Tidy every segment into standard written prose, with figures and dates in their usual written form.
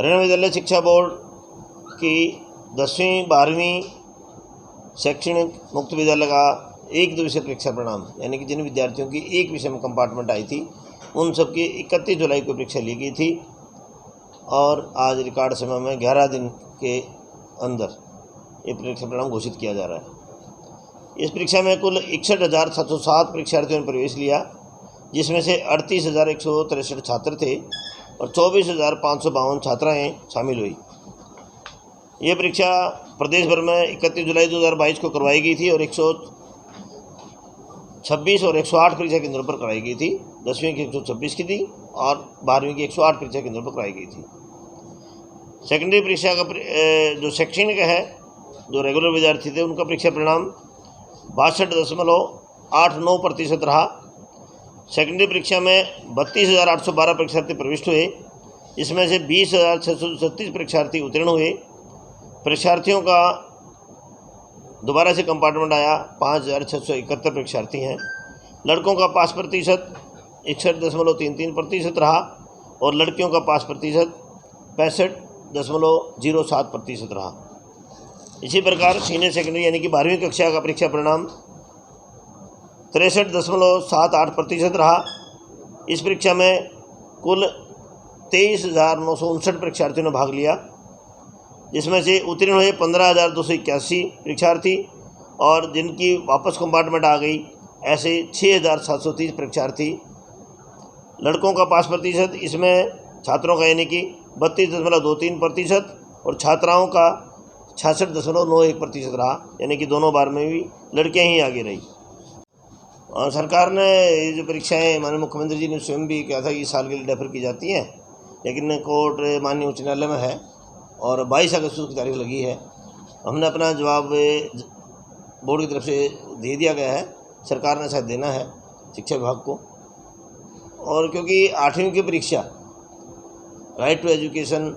हरियाणा विद्यालय शिक्षा बोर्ड की 10वीं 12वीं शैक्षणिक मुक्त विद्यालय का एक दिवसीय परीक्षा परिणाम यानी कि जिन विद्यार्थियों की एक विषय में कंपार्टमेंट आई थी उन सबकी 31 जुलाई को परीक्षा ली गई थी और आज रिकॉर्ड समय में 11 दिन के अंदर ये परीक्षा परिणाम घोषित किया जा रहा है। इस परीक्षा में कुल 61,707 परीक्षार्थियों ने प्रवेश लिया, जिसमें से 38,163 छात्र थे और 24,552 छात्राएँ शामिल हुई। ये परीक्षा प्रदेश भर में 31 जुलाई 2022 को करवाई गई थी और 126 और 108 परीक्षा केंद्रों पर कराई गई थी। 10वीं की 126 की थी और 12वीं की 108 परीक्षा केंद्रों पर कराई गई थी। सेकेंडरी परीक्षा का जो शैक्षणिक है, जो रेगुलर विद्यार्थी थे, उनका परीक्षा परिणाम 62.89% रहा। सेकेंडरी परीक्षा में 32,812 परीक्षार्थी प्रविष्ट हुए, इसमें से 20,636 परीक्षार्थी उत्तीर्ण हुए। परीक्षार्थियों का दोबारा से कंपार्टमेंट आया 5,671 परीक्षार्थी हैं। लड़कों का पास प्रतिशत 61.33% रहा और लड़कियों का पास प्रतिशत 65.07% रहा। इसी प्रकार सीनियर सेकेंडरी यानी कि 12वीं कक्षा का परीक्षा परिणाम 63.78% रहा। इस परीक्षा में कुल 23,959 परीक्षार्थियों ने भाग लिया, जिसमें से उत्तीर्ण हुए 15,281 परीक्षार्थी और जिनकी वापस कंपार्टमेंट आ गई ऐसे 6,730 परीक्षार्थी। लड़कों का पास प्रतिशत इसमें छात्रों का यानी कि 32.23% और छात्राओं का 66.91% रहा, यानी कि दोनों बार में भी लड़कियां ही आगे रही। और सरकार ने ये जो परीक्षाएं, माननीय मुख्यमंत्री जी ने स्वयं भी कहा था कि इस साल के लिए डेफर की जाती हैं, लेकिन कोर्ट माननीय उच्च न्यायालय में है और 22 अगस्त की तारीख लगी है। हमने अपना जवाब बोर्ड की तरफ से दे दिया गया है, सरकार ने शायद देना है शिक्षा विभाग को। और क्योंकि 8वीं की परीक्षा राइट टू एजुकेशन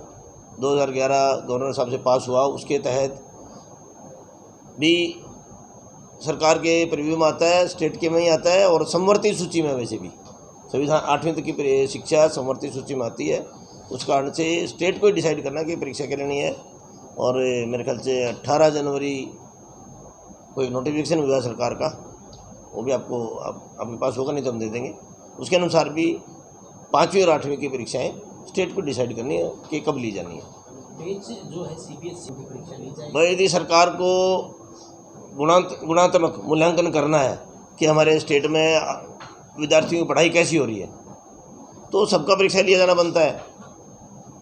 2011 गवर्नर साहब से पास हुआ, उसके तहत भी सरकार के प्रीव्यू में आता है, स्टेट के में ही आता है और समवर्ती सूची में वैसे भी संविधान 8वीं तक की शिक्षा समवर्ती सूची में आती है। उस कारण से स्टेट को ही डिसाइड करना कि परीक्षा के लेनी है। और मेरे ख्याल से 18 जनवरी को एक नोटिफिकेशन हुआ सरकार का, वो भी आपके पास होगा, नहीं तो हम दे देंगे। उसके अनुसार भी 5वीं और 8वीं की परीक्षाएं स्टेट को डिसाइड करनी है कि कब ली जानी है। जो है सीबीएसई की परीक्षा ली जाएगी। भाई यदि सरकार को गुणात्मक मूल्यांकन करना है कि हमारे स्टेट में विद्यार्थियों की पढ़ाई कैसी हो रही है, तो सबका परीक्षा लिया जाना बनता है।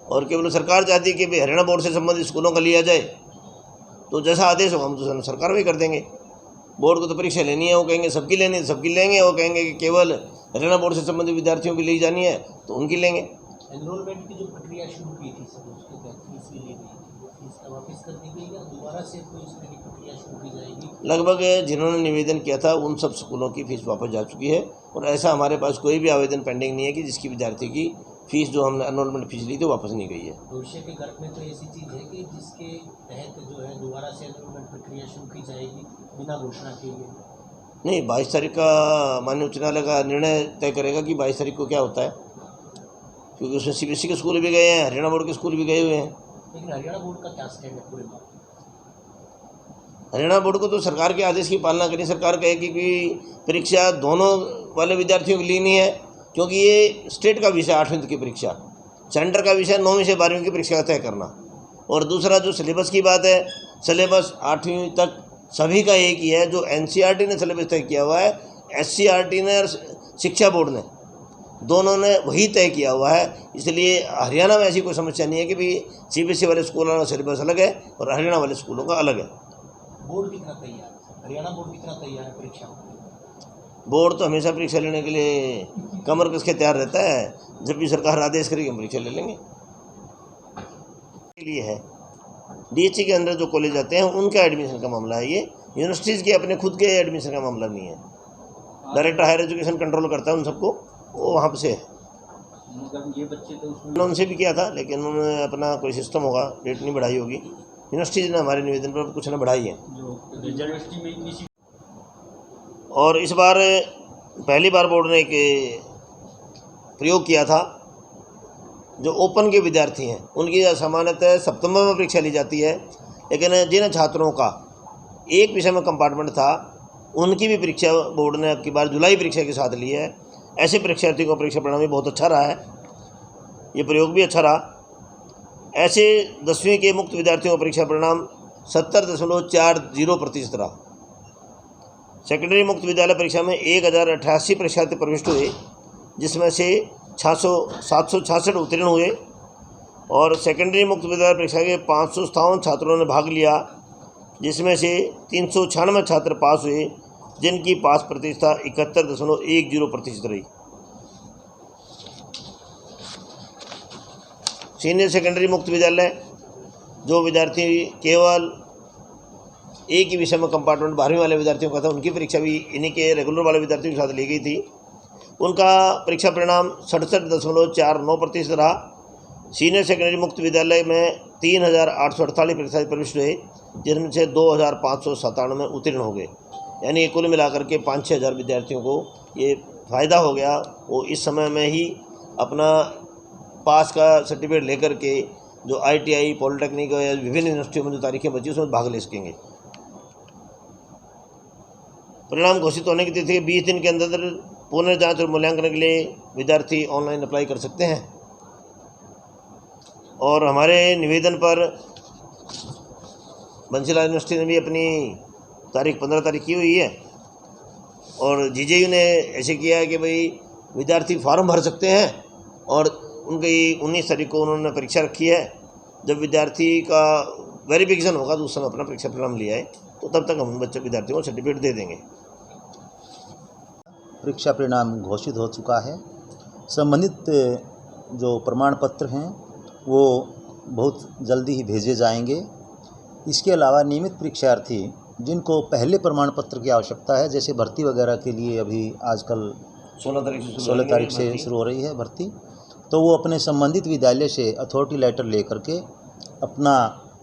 और केवल सरकार चाहती है कि भाई हरियाणा बोर्ड से संबंधित स्कूलों का लिया जाए, तो जैसा आदेश होगा हम तो सरकार भी कर देंगे। बोर्ड को तो परीक्षा लेनी है, वो कहेंगे सबकी लेनी है, सबकी लेंगे। वो कहेंगे कि केवल हरियाणा बोर्ड से संबंधित विद्यार्थियों की ली जानी है तो उनकी लेंगे। एनरोलमेंट की जो प्रक्रिया शुरू की थी सर, उसके तहत फीस भी ली गई थी, वो फीस का वापस कर दी गई या दोबारा से कोई इस तरह की प्रक्रिया शुरू की जाएगी? लगभग जिन्होंने निवेदन किया था उन सब स्कूलों की फीस वापस जा चुकी है और ऐसा हमारे पास कोई भी आवेदन पेंडिंग नहीं है कि जिसकी विद्यार्थी की फीस जो हमने एनरोलमेंट फीस ली थी वापस नहीं गई है। भविष्य के गर्भ में तो ऐसी चीज़ है कि जिसके तहत जो है दोबारा से एनरोलमेंट प्रक्रिया शुरू की जाएगी बिना घोषणा के लिए? नहीं, 22 तारीख का माननीय उच्च न्यायालय का निर्णय तय करेगा कि 22 तारीख को क्या होता है, क्योंकि उसमें सीबीएसई के स्कूल भी गए हैं, हरियाणा बोर्ड के स्कूल भी गए हुए हैं। लेकिन हरियाणा बोर्ड का क्या स्टैंड है पूरे में? हरियाणा बोर्ड को तो सरकार के आदेश की पालना करनी। सरकार कहेगी कि परीक्षा दोनों वाले विद्यार्थियों की लेनी है, क्योंकि ये स्टेट का विषय 8वीं तक की परीक्षा, सेंटर का विषय 9वीं से 12वीं की परीक्षा तय करना। और दूसरा जो सिलेबस की बात है, सिलेबस 8वीं तक सभी का एक ही है। जो एनसीईआरटी ने सिलेबस तय किया हुआ है, एससीईआरटी ने और शिक्षा बोर्ड ने, दोनों ने वही तय किया हुआ है। इसलिए हरियाणा में ऐसी कोई समस्या नहीं है कि भाई सीबीएसई वाले स्कूलों का सिलेबस अलग है और हरियाणा वाले स्कूलों का अलग है। बोर्ड कितना तैयार है? हरियाणा बोर्ड कितना तैयार है परीक्षा? बोर्ड तो हमेशा परीक्षा लेने के लिए कमर कस के तैयार रहता है। जब भी सरकार आदेश करेगी हम परीक्षा ले लेंगे। लिए है डीएचई के अंदर जो कॉलेज आते हैं उनका एडमिशन का मामला है ये। यूनिवर्सिटीज़ के अपने खुद के एडमिशन का मामला नहीं है। डायरेक्टर हायर एजुकेशन कंट्रोल करता है उन सबको, वो वहाँ से है। ये बच्चे तो उनसे भी किया था, लेकिन उन्होंने अपना कोई सिस्टम होगा, डेट नहीं बढ़ाई होगी। यूनिवर्सिटीज़ ने हमारे निवेदन पर कुछ न बढ़ाई है। और इस बार पहली बार बोर्ड ने एक प्रयोग किया था जो ओपन के विद्यार्थी हैं उनकी सामान्यतः सितंबर में परीक्षा ली जाती है, लेकिन जिन छात्रों का एक विषय में कंपार्टमेंट था उनकी भी परीक्षा बोर्ड ने अब की बार जुलाई परीक्षा के साथ ली है। ऐसे परीक्षार्थियों का परीक्षा परिणाम भी बहुत अच्छा रहा है, ये प्रयोग भी अच्छा रहा। ऐसे 10वीं के मुक्त विद्यार्थियों का परीक्षा परिणाम 70.40% रहा। सेकेंडरी मुक्त विद्यालय परीक्षा में 1088 परीक्षार्थी प्रविष्ट हुए, जिसमें से 766 उत्तीर्ण हुए और सेकेंडरी मुक्त विद्यालय परीक्षा के 557 छात्रों ने भाग लिया, जिसमें से 396 छात्र पास हुए, जिनकी पास प्रतिशतता 71.10% रही। सीनियर सेकेंडरी मुक्त विद्यालय जो विद्यार्थी केवल एक ही विषय में कंपार्टमेंट 12वीं वाले विद्यार्थियों का था, उनकी परीक्षा भी इन्हीं के रेगुलर वाले विद्यार्थियों के साथ ली गई थी। उनका परीक्षा परिणाम 67.49% रहा। सीनियर सेकेंडरी मुक्त विद्यालय में 3848 परीक्षार्थी प्रविष्ट हुए, जिनमें से 2597 उत्तीर्ण हो गए। यानी कुल मिलाकर के 5-6 हज़ार विद्यार्थियों को ये फ़ायदा हो गया। वो इस समय में ही अपना पास का सर्टिफिकेट लेकर के जो ITI, पॉलिटेक्निक या विभिन्न यूनिवर्सिटियों में जो तारीखें बची उसमें भाग ले सकेंगे। परिणाम घोषित होने की तिथि के 20 दिन के अंदर पुनर्जांच और मूल्यांकन के लिए विद्यार्थी ऑनलाइन अप्लाई कर सकते हैं। और हमारे निवेदन पर बंसीलाल यूनिवर्सिटी ने भी अपनी 15 तारीख की हुई है और GJU ने ऐसे किया है कि भाई विद्यार्थी फार्म भर सकते हैं और उनकी 19 तारीख को उन्होंने परीक्षा रखी है। जब विद्यार्थी का वेरिफिकेशन होगा तो उस समय अपना परीक्षा परिणाम लिया है, तो तब तक हम बच्चे विद्यार्थियों को सर्टिफिकेट दे देंगे। परीक्षा परिणाम घोषित हो चुका है। संबंधित जो प्रमाण पत्र हैं वो बहुत जल्दी ही भेजे जाएंगे। इसके अलावा नियमित परीक्षार्थी जिनको पहले प्रमाण पत्र की आवश्यकता है, जैसे भर्ती वगैरह के लिए अभी आजकल 16 तारीख से शुरू हो रही है भर्ती, तो वो अपने संबंधित विद्यालय से अथॉरिटी लेटर लेकर के अपना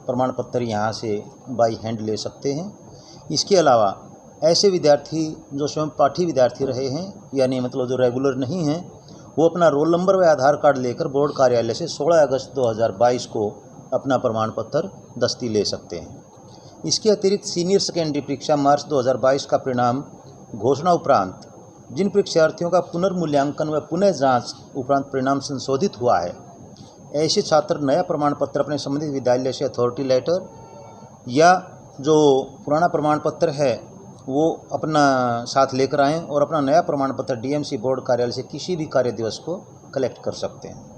प्रमाण पत्र यहाँ से बाई हैंड ले सकते हैं। इसके अलावा ऐसे विद्यार्थी जो स्वयं पाठी विद्यार्थी रहे हैं, यानी मतलब जो रेगुलर नहीं हैं, वो अपना रोल नंबर व आधार कार्ड लेकर बोर्ड कार्यालय से 16 अगस्त 2022 को अपना प्रमाण पत्र दस्ती ले सकते हैं। इसके अतिरिक्त सीनियर सेकेंडरी परीक्षा मार्च 2022 का परिणाम घोषणा उपरांत जिन परीक्षार्थियों का पुनर्मूल्यांकन व पुनः जांच उपरांत परिणाम संशोधित हुआ है, ऐसे छात्र नया प्रमाण पत्र अपने संबंधित विद्यालय से अथॉरिटी लेटर या जो पुराना प्रमाण पत्र है वो अपना साथ लेकर आएँ और अपना नया प्रमाण पत्र DMC बोर्ड कार्यालय से किसी भी कार्य दिवस को कलेक्ट कर सकते हैं।